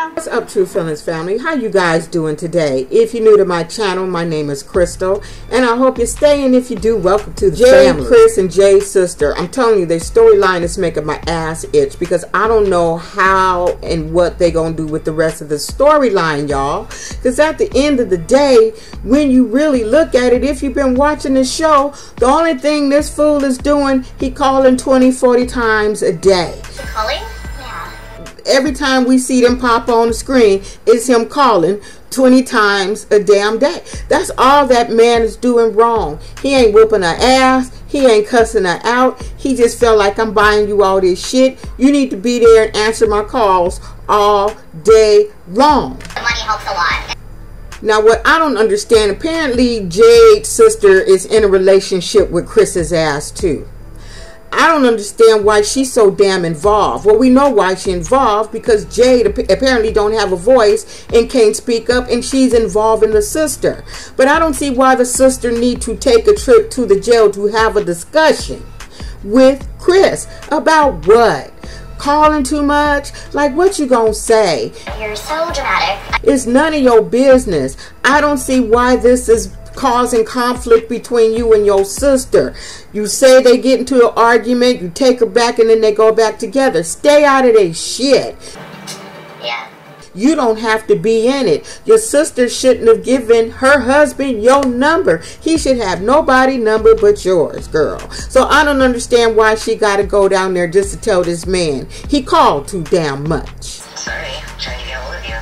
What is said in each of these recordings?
y'all. What's up, True Feelings family? How you guys doing today? If you're new to my channel, my name is Crystal, and I hope you're staying. If you do, welcome to the family. Chris and Jade's sister. I'm telling you, their storyline is making my ass itch because I don't know how and what they gonna do with the rest of the storyline, y'all. Because at the end of the day, when you really look at it, if you've been watching the show, the only thing this fool is doing, he calling 20, 40 times a day. Calling? Every time we see them pop on the screen, it's him calling 20 times a damn day. That's all that man is doing wrong. He ain't whooping her ass. He ain't cussing her out. He just felt like, I'm buying you all this shit. You need to be there and answer my calls all day long. The money helps a lot. Now, what I don't understand, apparently Jade's sister is in a relationship with Chris's ass too. I don't understand why she's so damn involved. Well, we know why she's involved, because Jade apparently don't have a voice and can't speak up, and she's involved in the sister. But I don't see why the sister need to take a trip to the jail to have a discussion with Chris. About what? Calling too much? Like, what you gonna say? You're so dramatic. It's none of your business. I don't see why this is causing conflict between you and your sister. You say they get into an argument, you take her back, and then they go back together. Stay out of their shit. Yeah. You don't have to be in it. Your sister shouldn't have given her husband your number. He should have nobody number but yours, girl. So I don't understand why she got to go down there just to tell this man. He called too damn much. Sorry, I'm trying to get hold of you.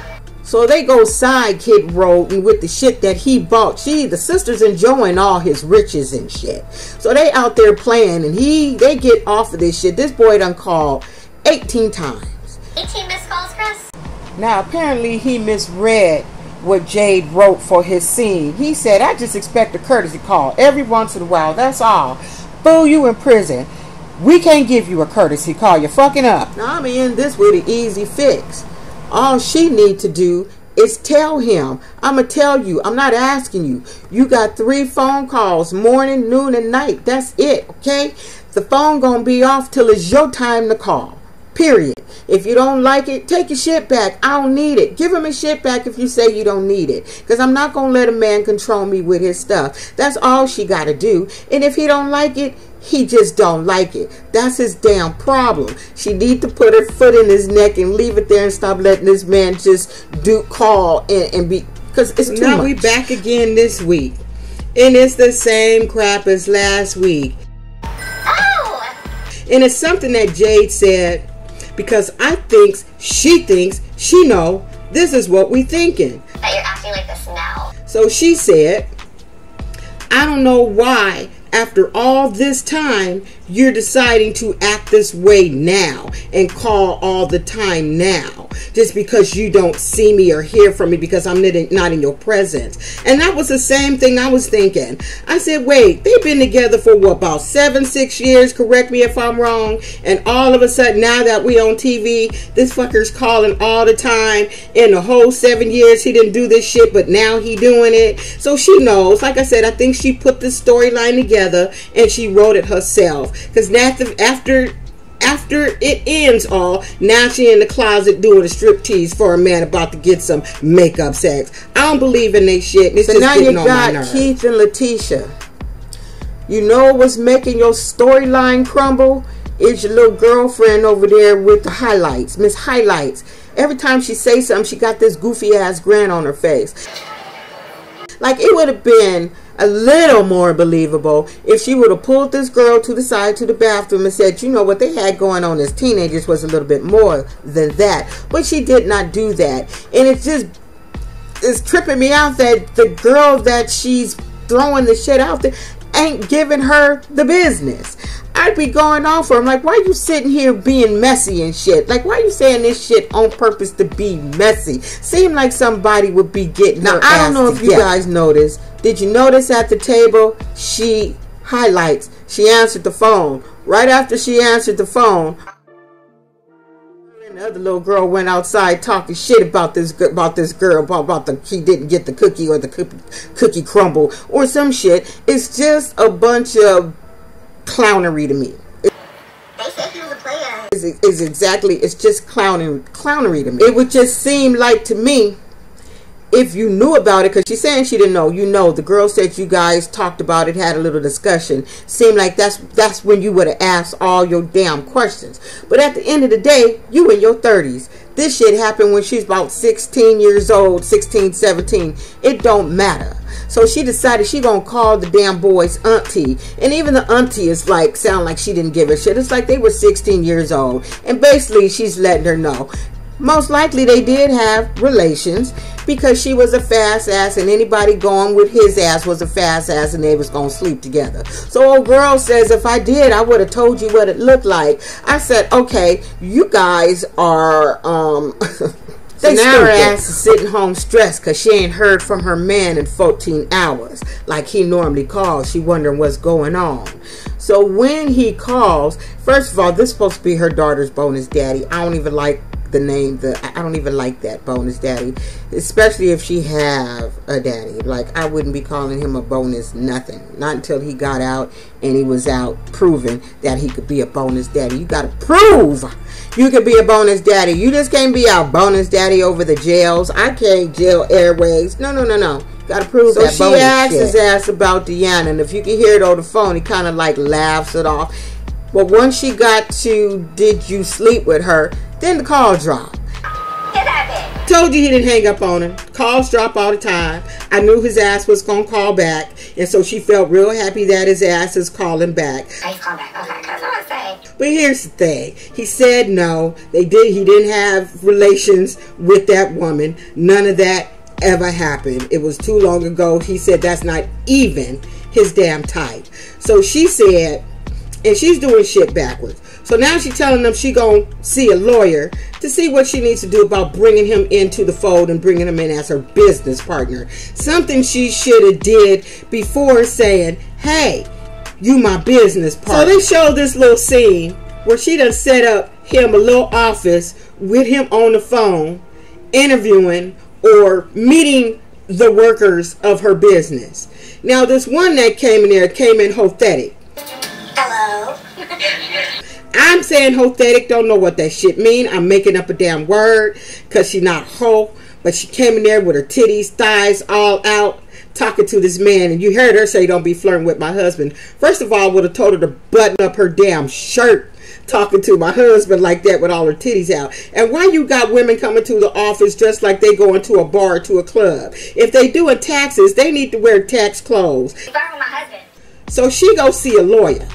So they go sidekick rolling with the shit that he bought. The sister's enjoying all his riches and shit. So they out there playing, and they get off of this shit. This boy done called 18 times. 18 missed calls, Chris? Now, apparently he misread what Jade wrote for his scene. He said, I just expect a courtesy call every once in a while. That's all. Fool, you in prison. We can't give you a courtesy call. You're fucking up. Now, I'm going to end this with an easy fix. All she need to do is tell him. I'm going to tell you. I'm not asking you. You got 3 phone calls, morning, noon, and night. That's it, okay? The phone going to be off till it's your time to call. Period. If you don't like it, take your shit back. I don't need it. Give him his shit back if you say you don't need it. Because I'm not going to let a man control me with his stuff. That's all she got to do. And if he don't like it, he just don't like it. That's his damn problem. She need to put her foot in his neck and leave it there and stop letting this man just call and be, because it's too much. Now we back again this week, and it's the same crap as last week. Oh! And it's something that Jade said, because she thinks she know this is what we thinking. That you're acting like this now. So she said, I don't know why after all this time you're deciding to act this way now and call all the time now just because you don't see me or hear from me because I'm not in your presence. And that was the same thing I was thinking. I said, wait, they've been together for what, about 7-6 years, correct me if I'm wrong, and all of a sudden now that we on TV, this fucker's calling all the time. In the whole 7 years he didn't do this shit, but now he doing it. So she knows. Like I said, I think she put this storyline together and she wrote it herself, because after it ends all, now she in the closet doing a striptease for a man about to get some makeup sex. I don't believe in they shit. It's so just now you got Keith and LATISHA. You know what's making your storyline crumble? Is your little girlfriend over there with the highlights, Miss Highlights. Every time she says something, she got this goofy ass grin on her face. Like, it would have been a little more believable if she would have pulled this girl to the side to the bathroom and said, you know, what they had going on as teenagers was a little bit more than that. But she did not do that. And it's tripping me out that the girl that she's throwing the shit out there ain't giving her the business. I'd be going off her. I'm like, why you sitting here being messy and shit? Like, why you saying this shit on purpose to be messy? Seem like somebody would be getting her ass. Now, I don't know if you guys noticed. Did you notice at the table, she answered the phone. Right after she answered the phone, and the other little girl went outside talking shit about this girl, about she didn't get the cookie or the cookie crumble or some shit. It's just a bunch of clownery to me. They said he was a player. is exactly, it's just clownery to me. It would just seem like to me, if you knew about it, because she's saying she didn't know, you know, the girl said you guys talked about it, had a little discussion, seemed like that's when you would have asked all your damn questions. But at the end of the day, you in your 30s. This shit happened when she's about 16 years old, 16, 17. It don't matter. So she decided she gonna call the damn boy's auntie. And even the auntie is like, sound like she didn't give a shit. It's like they were 16 years old. And basically she's letting her know. Most likely they did have relations, because she was a fast ass, and anybody going with his ass was a fast ass, and they was going to sleep together. So old girl says, if I did, I would have told you what it looked like. I said, okay, you guys are, so now her ass is sitting home stressed because she ain't heard from her man in 14 hours like he normally calls. She wondering what's going on. So when he calls, first of all, this is supposed to be her daughter's bonus daddy. I don't even like the name, I don't even like that, bonus daddy, especially if she have a daddy. Like, I wouldn't be calling him a bonus nothing, not until he got out and he was out proving that he could be a bonus daddy. You gotta prove you could be a bonus daddy. You just can't be a bonus daddy over the jails. I can't jail airways. No. Gotta prove that. So she asked his ass about Deanna, and if you can hear it on the phone, he kind of like laughs it off. But once she got to, did you sleep with her, then the call dropped. Get that bitch. Told you he didn't hang up on her. Calls drop all the time. I knew his ass was going to call back. And so she felt real happy that his ass is calling back. He's calling back. Okay, because I want to say. But here's the thing. He said no. He didn't have relations with that woman. None of that ever happened. It was too long ago. He said that's not even his damn type. So she said, and she's doing shit backwards. So now she's telling them she gonna see a lawyer to see what she needs to do about bringing him into the fold and bringing him in as her business partner. Something she should have did before saying, hey, you my business partner. So they show this little scene where she done set up him a little office with him on the phone, interviewing or meeting the workers of her business. Now this one that came in there came in hothetic. Hello. I'm saying hothetic, don't know what that shit mean. I'm making up a damn word because she's not hoe. But she came in there with her titties, thighs all out, talking to this man. And you heard her say, don't be flirting with my husband. First of all, I would have told her to button up her damn shirt, talking to my husband like that with all her titties out. And why you got women coming to the office dressed like they going to a bar or to a club? If they doing taxes, they need to wear tax clothes. Flirting with my husband. So she go see a lawyer.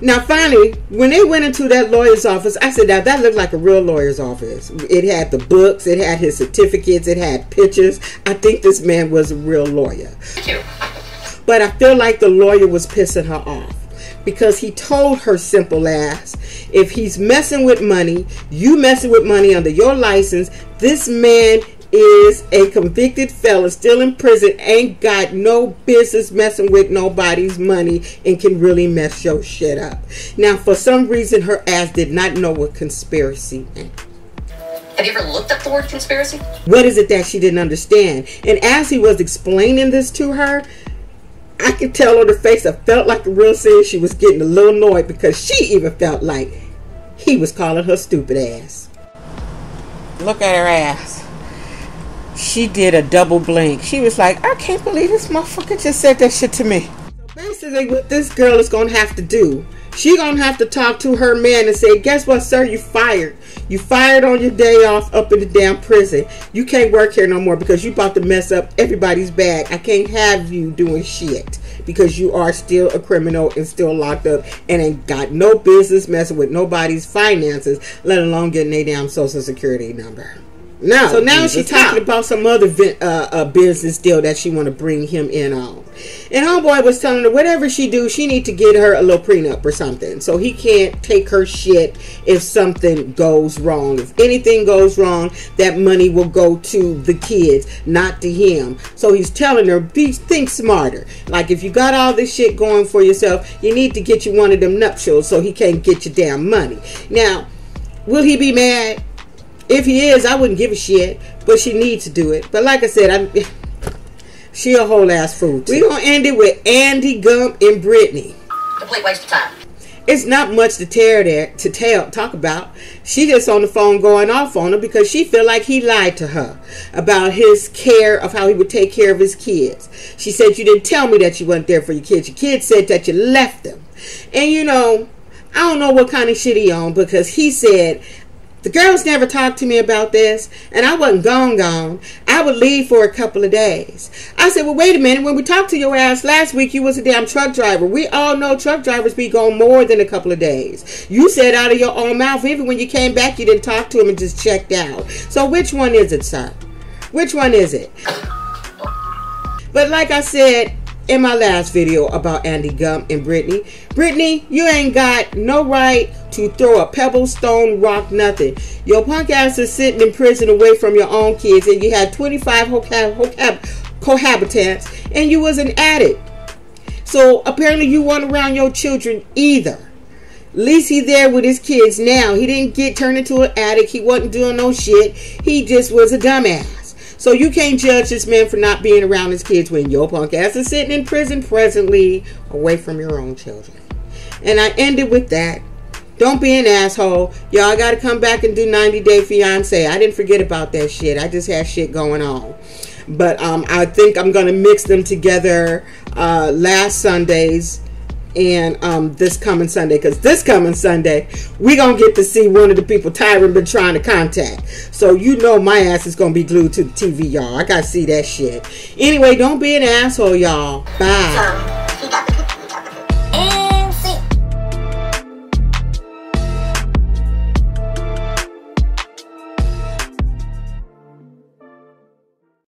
Now finally, when they went into that lawyer's office, I said, now that looked like a real lawyer's office. It had the books, it had his certificates, it had pictures. I think this man was a real lawyer. But I feel like the lawyer was pissing her off, because he told her simple ass, if he's messing with money, you messing with money under your license, this man is a convicted felon, still in prison, ain't got no business messing with nobody's money, and can really mess your shit up. Now, for some reason, her ass did not know what conspiracy meant. Have you ever looked up the word conspiracy? What is it that she didn't understand? And as he was explaining this to her, I could tell on her face, I felt like the real scene, she was getting a little annoyed, because she even felt like he was calling her stupid ass. Look at her ass. She did a double blink. She was like, I can't believe this motherfucker just said that shit to me. So basically what this girl is going to have to do, she going to have to talk to her man and say, guess what, sir, you fired. You fired on your day off up in the damn prison. You can't work here no more because you about to mess up everybody's bag. I can't have you doing shit because you are still a criminal and still locked up and ain't got no business messing with nobody's finances, let alone getting a damn social security number. No, so now she's talking about some other business deal that she want to bring him in on. And homeboy was telling her whatever she do, she need to get her a little prenup or something. So he can't take her shit if something goes wrong. If anything goes wrong, that money will go to the kids, not to him. So he's telling her, think smarter. Like if you got all this shit going for yourself, you need to get you one of them nuptials so he can't get your damn money. Now, will he be mad? If he is, I wouldn't give a shit, but she needs to do it. But like I said, she a whole ass fool too. We gonna end it with Andy, Gump, and Brittany. Complete waste of time. it's not much to talk about. She just on the phone going off on him because she feel like he lied to her about his care of how he would take care of his kids. She said, you didn't tell me that you weren't there for your kids. Your kids said that you left them. And you know, I don't know what kind of shit he on, because he said, the girls never talked to me about this, and I wasn't gone. I would leave for a couple of days. I said, well, wait a minute. When we talked to your ass last week, you was a damn truck driver. We all know truck drivers be gone more than a couple of days. You said out of your own mouth, even when you came back, you didn't talk to him and just checked out. So which one is it, sir? Which one is it? But like I said in my last video about Andy Gump and Brittany, you ain't got no right to throw a pebble, stone, rock, nothing. Your punk ass is sitting in prison away from your own kids, and you had 25 cohabitants, and you was an addict. So apparently you weren't around your children either. At least he there with his kids now. He didn't get turned into an addict. He wasn't doing no shit. He just was a dumbass. So you can't judge this man for not being around his kids when your punk ass is sitting in prison presently away from your own children. And I ended with that. Don't be an asshole. Y'all got to come back and do 90 Day Fiance. I didn't forget about that shit. I just had shit going on. But I think I'm going to mix them together last Sunday's and this coming Sunday, because this coming Sunday we gonna get to see one of the people Tyron been trying to contact. So you know my ass is gonna be glued to the TV, y'all. I gotta see that shit. Anyway, don't be an asshole, y'all. Bye.